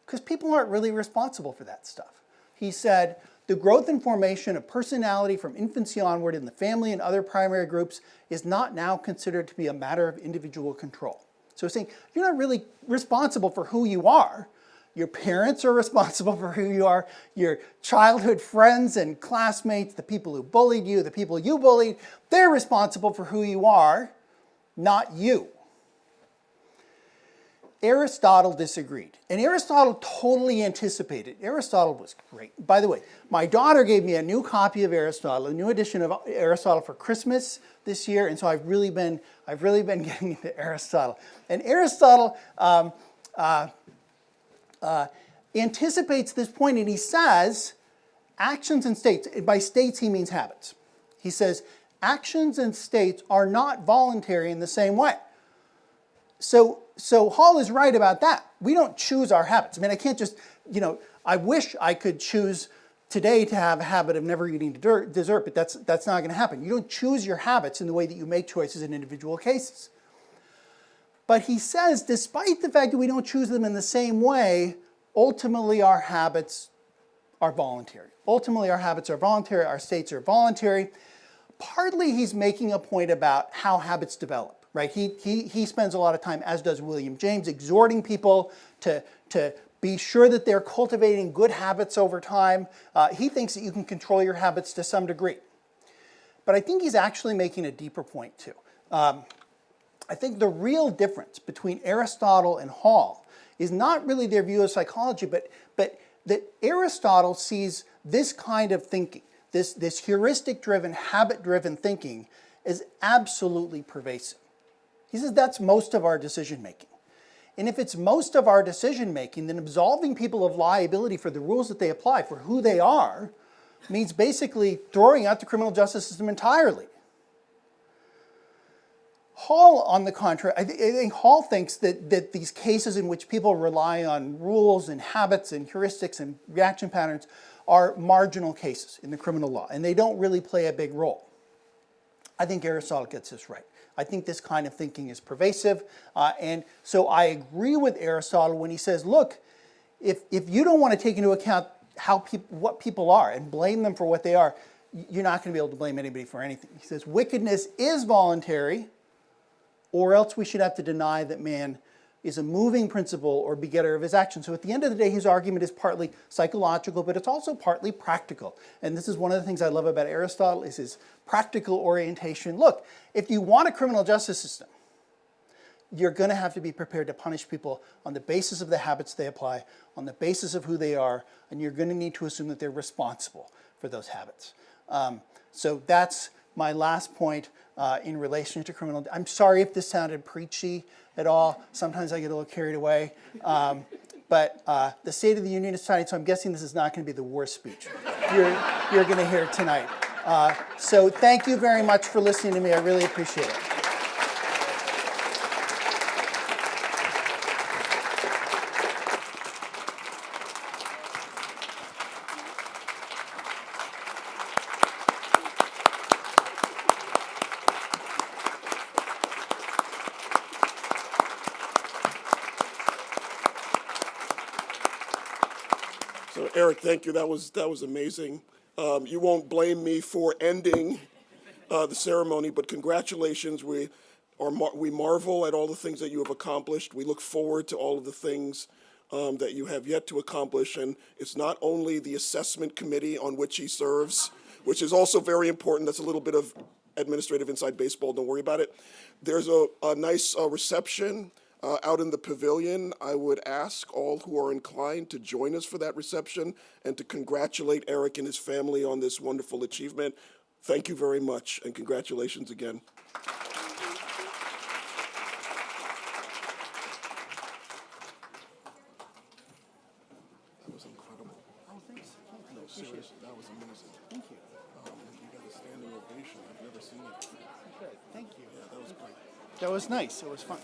because people aren't really responsible for that stuff. He said, the growth and formation of personality from infancy onward in the family and other primary groups is not now considered to be a matter of individual control. So he's saying, you're not really responsible for who you are. Your parents are responsible for who you are. Your childhood friends and classmates, the people who bullied you, the people you bullied, they're responsible for who you are, not you. Aristotle disagreed. And Aristotle totally anticipated. Aristotle was great. By the way, my daughter gave me a new copy of Aristotle, a new edition of Aristotle for Christmas this year, and so I've really been getting into Aristotle. And Aristotle anticipates this point, and he says, actions and states, by states he means habits. He says, actions and states are not voluntary in the same way. So Hall is right about that. We don't choose our habits. I mean, I can't just, I wish I could choose today to have a habit of never eating dessert, but that's not going to happen. You don't choose your habits in the way that you make choices in individual cases. But he says, despite the fact that we don't choose them in the same way, ultimately our habits are voluntary. Ultimately our habits are voluntary, our states are voluntary. Partly he's making a point about how habits develop. Right? He spends a lot of time, as does William James, exhorting people to be sure that they're cultivating good habits over time. He thinks that you can control your habits to some degree. But I think he's actually making a deeper point too. I think the real difference between Aristotle and Hall is not really their view of psychology, but that Aristotle sees this kind of thinking, this heuristic-driven, habit-driven thinking, as absolutely pervasive. He says that's most of our decision-making. And if it's most of our decision-making, then absolving people of liability for the rules that they apply, for who they are, means basically throwing out the criminal justice system entirely. Hall, on the contrary, I think Hall thinks that these cases in which people rely on rules and habits and heuristics and reaction patterns are marginal cases in the criminal law, and they don't really play a big role. I think Aristotle gets this right. I think this kind of thinking is pervasive, and so I agree with Aristotle when he says, look, if you don't want to take into account what people are and blame them for what they are, you're not going to be able to blame anybody for anything. He says wickedness is voluntary, or else we should have to deny that man is a moving principle or begetter of his actions. So at the end of the day, his argument is partly psychological, but it's also partly practical. And this is one of the things I love about Aristotle, is his practical orientation. Look, if you want a criminal justice system, you're going to have to be prepared to punish people on the basis of the habits they apply, on the basis of who they are, and you're going to need to assume that they're responsible for those habits. So that's my last point in relation to criminal. I'm sorry if this sounded preachy at all. Sometimes I get a little carried away. But the State of the Union is tonight, so I'm guessing this is not going to be the worst speech you're going to hear tonight. So thank you very much for listening to me. I really appreciate it. So Eric, thank you. That was amazing. You won't blame me for ending the ceremony, but congratulations. We marvel at all the things that you have accomplished. We look forward to all of the things that you have yet to accomplish. And it's not only the assessment committee on which he serves, which is also very important. That's a little bit of administrative inside baseball. Don't worry about it. There's a nice reception out in the pavilion. I would ask all who are inclined to join us for that reception and to congratulate Eric and his family on this wonderful achievement. Thank you very much, and congratulations again. That was incredible. Oh, thanks. No, seriously, that was amazing. Thank you. You got a standing ovation. I've never seen it. Good. Thank you. Yeah, that was great. That was nice. It was fun.